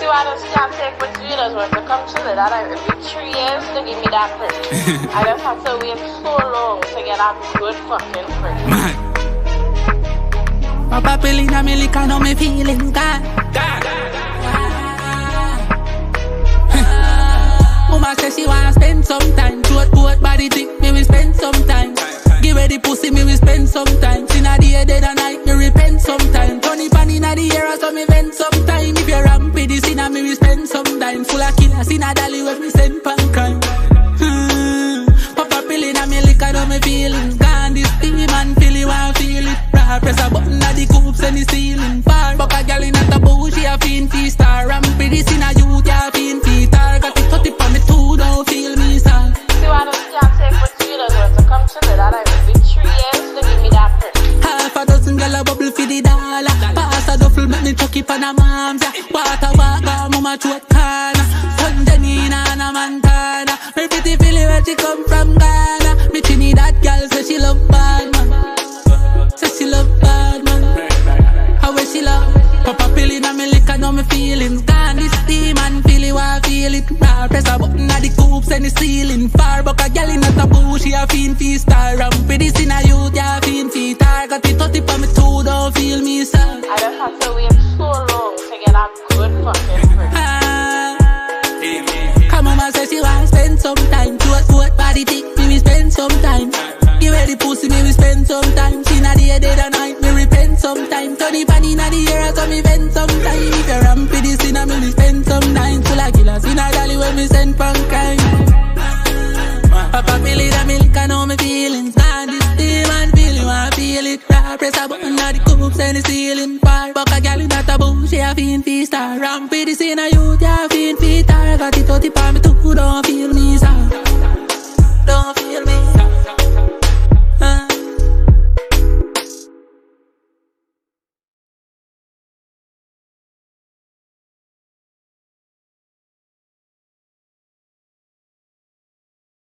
See why this can't take my Gina's worth to come chill it. I it'd be 3 years to give me that prick. I just have to wait so long to get a good fucking prick. Papa pilling a me lick, I know me feelings gone. Mama says she wanna spend some time. Throat body dick, me we spend some time. Give her the pussy, me we spend some time. Inna the dead of night, me repent sometime. Funny pan inna the air, so me vent sometime. If you're rampy, this inna me we spend some time. Full of killers inna dolly when me send pan crime. Papa pilling a me lick, I know me feelings gone. This steam and feel it, want feel it. Press a button at the coops and the ceiling far. Fuck a girl in a taboo, she a fiend fee star. Rampy this in a youth, yeah, fiend fee star. Got it 30 on me too, don't feel me star. See why this can't take my Gina's worth to come chill it. I it'd be 3 years to give me that prick. Half a dozen gal a bubble for the dollar. Pass a duffel, make me chuck it on a mom's, yeah. Water walker, mama throat corner. Punjanina and a Montana. Her pretty Philly where she come from Ghana. Me chinny that gal say she love bad man. Say she love bad man. How way she love? Papa pilling a me lick, I know me feelings gone. This steam and feel it, want feel it. Press a button at the coops and the ceiling far. Buck a gal in a taboo, she a fiend fee star. Rampy this in a youth, yeah, fiend fee star. Got it 30 on me too, don't feel me sir. I just have to wait so long to get a good fucking prick. Her mama says she wanna spend some time. Throat body dick, me we spend some time. Give her the pussy, me we spend some time. She na the dead of night, me repent sometime. Turn the pan inna the air, so me vent sometime. If you're rampy this inna me, we spend some time. Full of killers inna dolly when me send pan crime. Papa feel it, I me lick, I know me feelings gone. This steam and feel it, want feel it. Press a button at the coops and the ceiling far. Fuck a gal in a taboo, she a fiend fee star. Rampy this inna youth, yeah, fiend fee star. Got it 30 on me too, don't feel